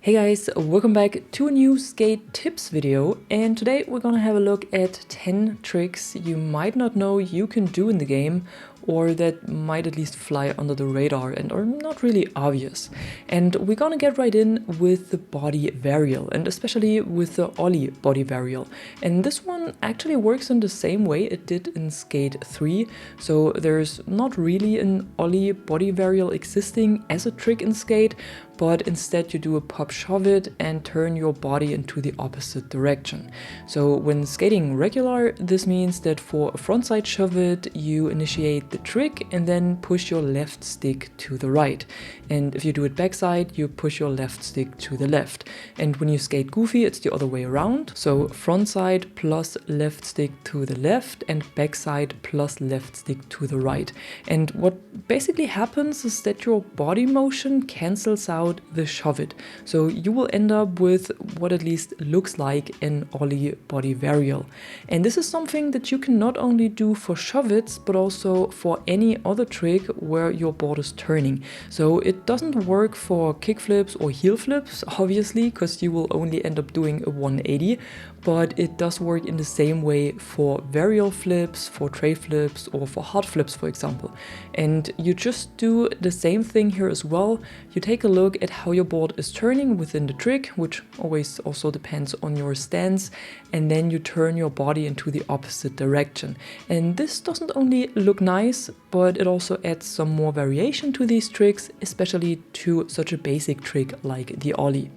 Hey guys, welcome back to a new skate tips video, and today we're gonna have a look at 10 tricks you might not know you can do in the game, or that might at least fly under the radar and are not really obvious. And we're gonna get right in with the body varial, and especially with the Ollie body varial. And this one actually works in the same way it did in Skate 3, so there's not really an Ollie body varial existing as a trick in Skate, but instead you do a pop shove it and turn your body into the opposite direction. So when skating regular, this means that for a frontside shove it, you initiate the trick and then push your left stick to the right. And if you do it backside, you push your left stick to the left. And when you skate goofy, it's the other way around. So frontside plus left stick to the left and backside plus left stick to the right. And what basically happens is that your body motion cancels out the shove it. So you will end up with what at least looks like an Ollie body varial. And this is something that you can not only do for shove its, but also for any other trick where your board is turning. So it doesn't work for kick flips or heel flips, obviously, because you will only end up doing a 180, but it does work in the same way for varial flips, for tray flips, or for hard flips, for example. And you just do the same thing here as well. You take a look at how your board is turning within the trick, which always also depends on your stance, and then you turn your body into the opposite direction. And this doesn't only look nice, but it also adds some more variation to these tricks, especially to such a basic trick like the Ollie.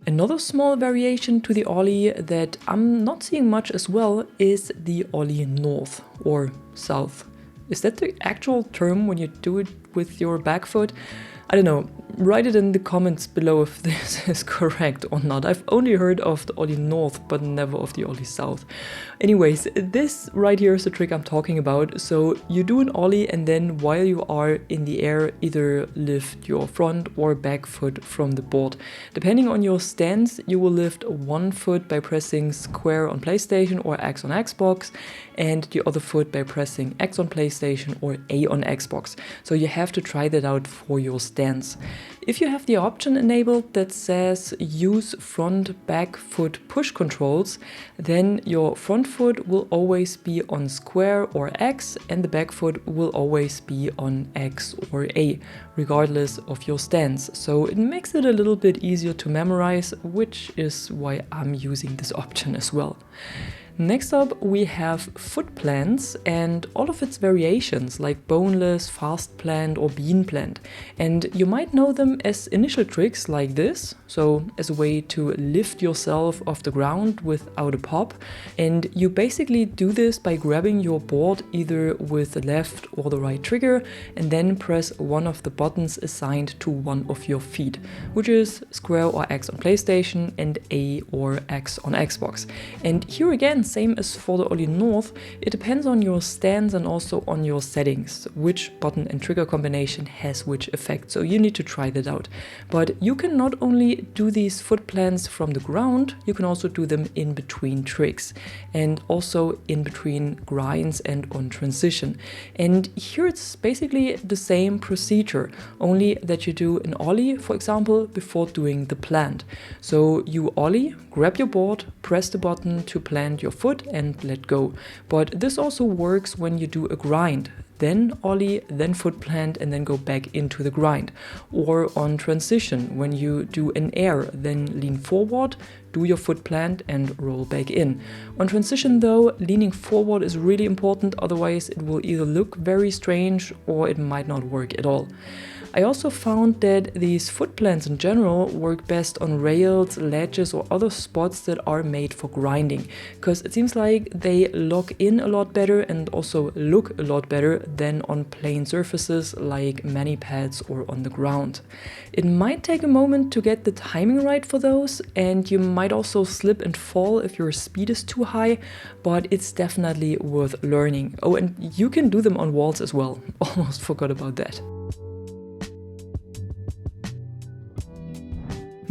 Another small variation to the Ollie that I'm not seeing much as well is the Ollie north or south. Is that the actual term when you do it with your back foot? I don't know, write it in the comments below if this is correct or not. I've only heard of the Ollie north, but never of the Ollie south. Anyways, this right here is the trick I'm talking about. So you do an Ollie and then while you are in the air, either lift your front or back foot from the board. Depending on your stance, you will lift one foot by pressing square on PlayStation or X on Xbox, and the other foot by pressing X on PlayStation or A on Xbox. So you have to try that out for your stance. If you have the option enabled that says use front back foot push controls, then your front foot will always be on square or X and the back foot will always be on X or A, regardless of your stance. So it makes it a little bit easier to memorize, which is why I'm using this option as well. Next up, we have Footplants and all of its variations like boneless, fast plant or bean plant. And you might know them as initial tricks like this, so as a way to lift yourself off the ground without a pop. And you basically do this by grabbing your board either with the left or the right trigger and then press one of the buttons assigned to one of your feet, which is square or X on PlayStation and A or X on Xbox. And here again, same as for the Ollie north, it depends on your stance and also on your settings, which button and trigger combination has which effect, so you need to try that out. But you can not only do these foot plants from the ground, you can also do them in between tricks and also in between grinds and on transition. And here it's basically the same procedure, only that you do an Ollie, for example, before doing the plant. So you Ollie, grab your board, press the button to plant your foot and let go. But this also works when you do a grind. Then Ollie, then foot plant, and then go back into the grind. Or on transition, when you do an air, then lean forward, do your foot plant, and roll back in. On transition though, leaning forward is really important, otherwise it will either look very strange or it might not work at all. I also found that these foot plants in general work best on rails, ledges or other spots that are made for grinding, because it seems like they lock in a lot better and also look a lot better than on plain surfaces like mani pads or on the ground. It might take a moment to get the timing right for those, and you might also slip and fall if your speed is too high, but it's definitely worth learning. Oh, and you can do them on walls as well. Almost forgot about that.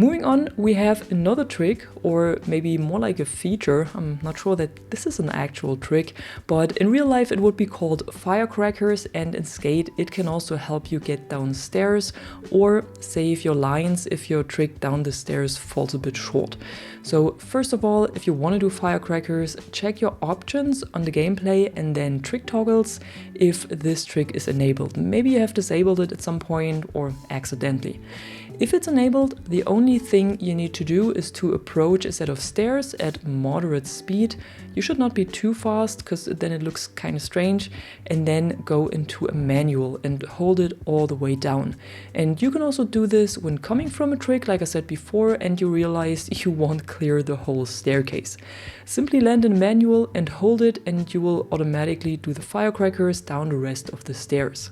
Moving on, we have another trick, or maybe more like a feature. I'm not sure that this is an actual trick, but in real life it would be called Firecrackers, and in Skate it can also help you get downstairs or save your lines if your trick down the stairs falls a bit short. So first of all, if you want to do Firecrackers, check your options on the gameplay and then trick toggles if this trick is enabled. Maybe you have disabled it at some point or accidentally. If it's enabled, the only thing you need to do is to approach a set of stairs at moderate speed. You should not be too fast, because then it looks kind of strange, and then go into a manual and hold it all the way down. And you can also do this when coming from a trick, like I said before, and you realize you won't clear the whole staircase. Simply land in manual and hold it, and you will automatically do the Firecrackers down the rest of the stairs.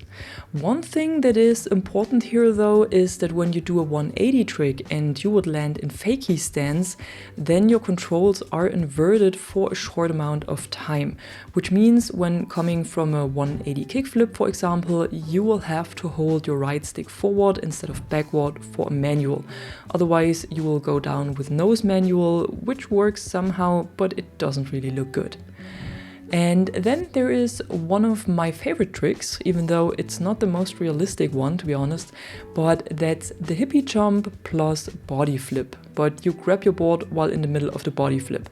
One thing that is important here though is that when you do a 180 trick and you would land in fakie stance, then your controls are inverted for a short amount of time, which means when coming from a 180 kickflip, for example, you will have to hold your right stick forward instead of backward for a manual. Otherwise you will go down with nose manual, which works somehow, but it doesn't really look good. And then there is one of my favorite tricks, even though it's not the most realistic one, to be honest, but that's the hippie jump plus body flip. But you grab your board while in the middle of the body flip.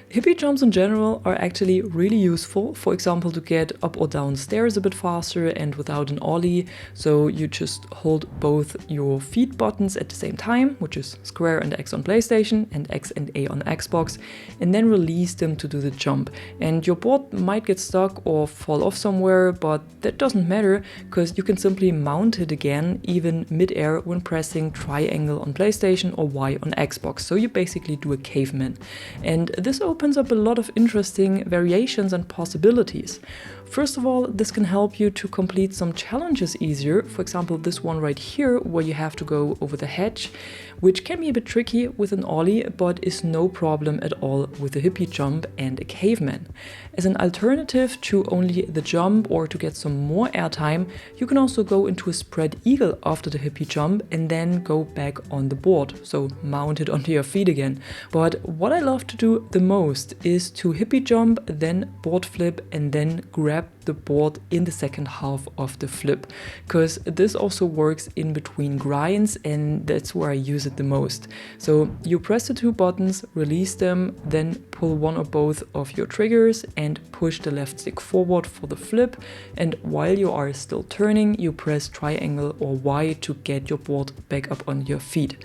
Hippie jumps in general are actually really useful, for example to get up or down stairs a bit faster and without an ollie, so you just hold both your feet buttons at the same time, which is square and X on PlayStation and X and A on Xbox, and then release them to do the jump. And your board might get stuck or fall off somewhere, but that doesn't matter, because you can simply mount it again even mid-air when pressing triangle on PlayStation or Y on Xbox, so you basically do a caveman. And this opens up a lot of interesting variations and possibilities. First of all, this can help you to complete some challenges easier. For example, this one right here, where you have to go over the hedge, which can be a bit tricky with an ollie, but is no problem at all with a hippie jump and a caveman. As an alternative to only the jump, or to get some more airtime, you can also go into a spread eagle after the hippie jump and then go back on the board, so mount it onto your feet again. But what I love to do the most is to hippie jump, then board flip, and then grab the board in the second half of the flip, because this also works in between grinds, and that's where I use it the most. So you press the two buttons, release them, then pull one or both of your triggers and push the left stick forward for the flip, and while you are still turning, you press triangle or Y to get your board back up on your feet.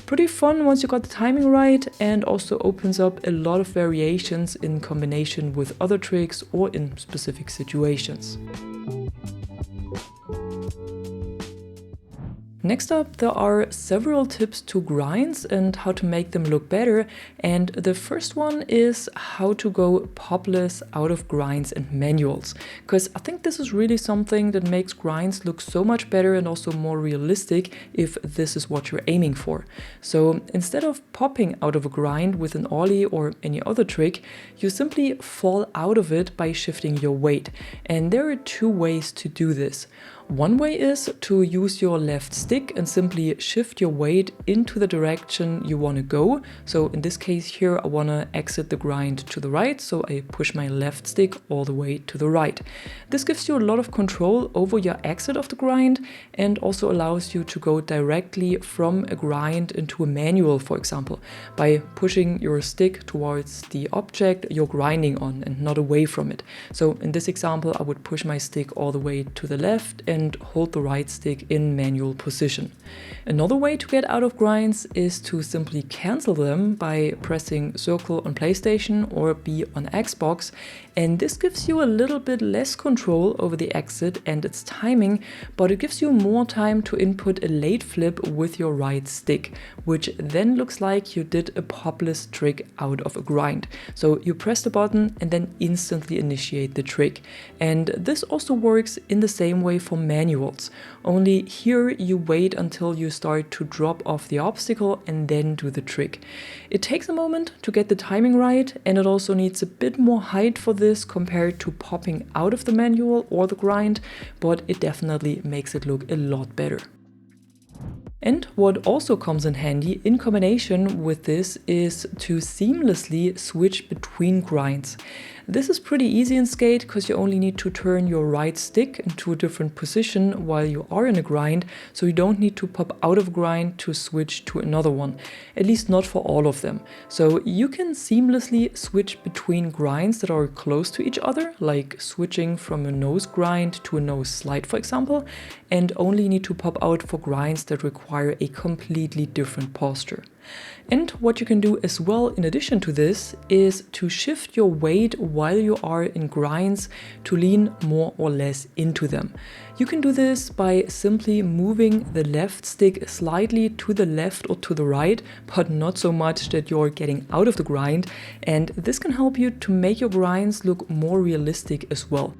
Pretty fun once you got the timing right, and also opens up a lot of variations in combination with other tricks or in specific situations. Next up, there are several tips to grinds and how to make them look better, and the first one is how to go popless out of grinds and manuals, because I think this is really something that makes grinds look so much better and also more realistic if this is what you're aiming for. So instead of popping out of a grind with an ollie or any other trick, you simply fall out of it by shifting your weight, and there are two ways to do this. One way is to use your left stick and simply shift your weight into the direction you want to go. So in this case here, I want to exit the grind to the right, so I push my left stick all the way to the right. This gives you a lot of control over your exit of the grind, and also allows you to go directly from a grind into a manual, for example, by pushing your stick towards the object you're grinding on and not away from it. So in this example, I would push my stick all the way to the left and hold the right stick in manual position. Another way to get out of grinds is to simply cancel them by pressing circle on PlayStation or B on Xbox, and this gives you a little bit less control over the exit and its timing, but it gives you more time to input a late flip with your right stick, which then looks like you did a popless trick out of a grind. So you press the button and then instantly initiate the trick. And this also works in the same way for manuals, only here you wait until you start to drop off the obstacle and then do the trick. It takes a moment to get the timing right, and it also needs a bit more height for this compared to popping out of the manual or the grind, but it definitely makes it look a lot better. And what also comes in handy in combination with this is to seamlessly switch between grinds. This is pretty easy in Skate because you only need to turn your right stick into a different position while you are in a grind, so you don't need to pop out of a grind to switch to another one, at least not for all of them. So you can seamlessly switch between grinds that are close to each other, like switching from a nose grind to a nose slide, for example, and only need to pop out for grinds that require a completely different posture. And what you can do as well in addition to this is to shift your weight while you are in grinds to lean more or less into them. You can do this by simply moving the left stick slightly to the left or to the right, but not so much that you're getting out of the grind, and this can help you to make your grinds look more realistic as well.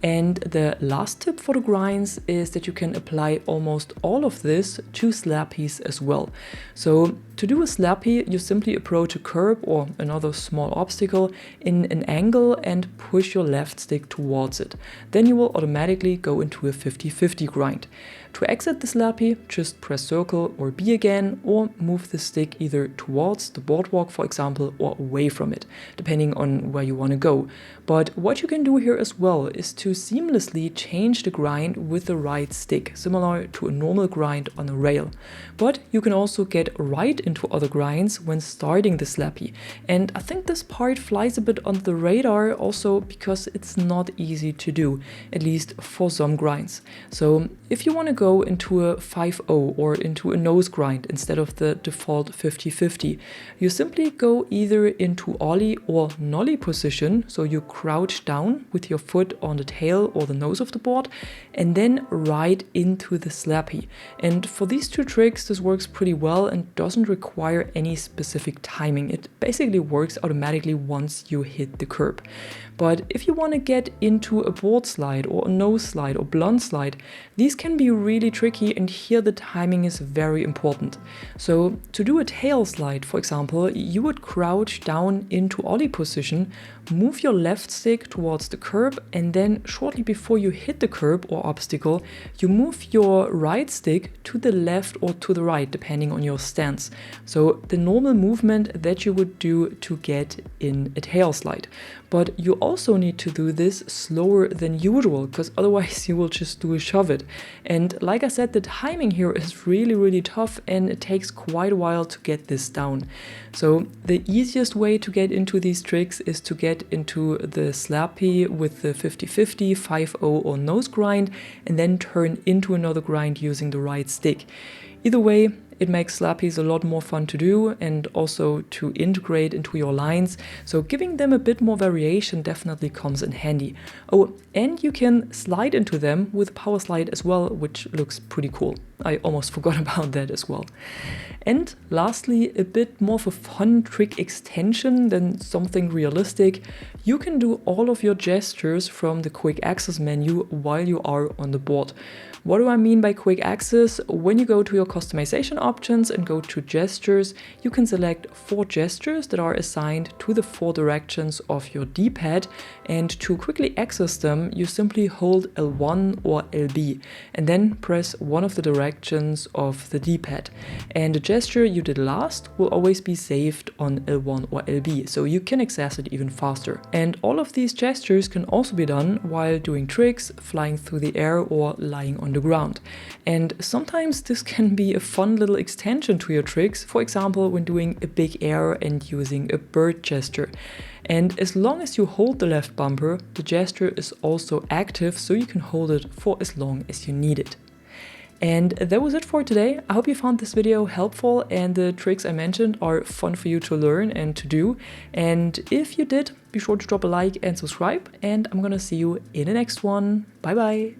And the last tip for the grinds is that you can apply almost all of this to slappies as well. So to do a slappy, you simply approach a curb or another small obstacle in an angle and push your left stick towards it. Then you will automatically go into a 50-50 grind. To exit the slappy, just press circle or B again, or move the stick either towards the boardwalk, for example, or away from it, depending on where you want to go. But what you can do here as well is to seamlessly change the grind with the right stick, similar to a normal grind on a rail. But you can also get right into other grinds when starting the slappy. And I think this part flies a bit under the radar also because it's not easy to do, at least for some grinds. So if you want to go into a 5-0 or into a nose grind instead of the default 50-50, you simply go either into Ollie or nollie position, so you crouch down with your foot on the tail or the nose of the board, and then ride into the slappy. And for these two tricks, this works pretty well and doesn't require any specific timing. It basically works automatically once you hit the curb. But if you want to get into a board slide or a nose slide or blunt slide, these can be really tricky, and here the timing is very important. So to do a tail slide, for example, you would crouch down into Ollie position, move your left stick towards the curb, and then shortly before you hit the curb or obstacle, you move your right stick to the left or to the right, depending on your stance. So the normal movement that you would do to get in a tail slide. But you also need to do this slower than usual, because otherwise you will just do a shove it. And like I said, the timing here is really tough, and it takes quite a while to get this down. So the easiest way to get into these tricks is to get into the slappy with the 50-50, 5-0 or nose grind, and then turn into another grind using the right stick. Either way, it makes slappies a lot more fun to do and also to integrate into your lines, so giving them a bit more variation definitely comes in handy. Oh, and you can slide into them with power slide as well, which looks pretty cool. I almost forgot about that as well. And lastly, a bit more of a fun trick extension than something realistic. You can do all of your gestures from the quick access menu while you are on the board. What do I mean by quick access? When you go to your customization options and go to gestures, you can select 4 gestures that are assigned to the 4 directions of your D-pad, and to quickly access them, you simply hold L1 or LB and then press one of the directions of the D-pad. And the gesture you did last will always be saved on L1 or LB, so you can access it even faster. And all of these gestures can also be done while doing tricks, flying through the air, or lying on the ground. And sometimes this can be a fun little extension to your tricks, for example when doing a big air and using a bird gesture. And as long as you hold the left bumper, the gesture is also active, so you can hold it for as long as you need it. And that was it for today. I hope you found this video helpful and the tricks I mentioned are fun for you to learn and to do. And if you did, be sure to drop a like and subscribe, and I'm gonna see you in the next one. Bye bye!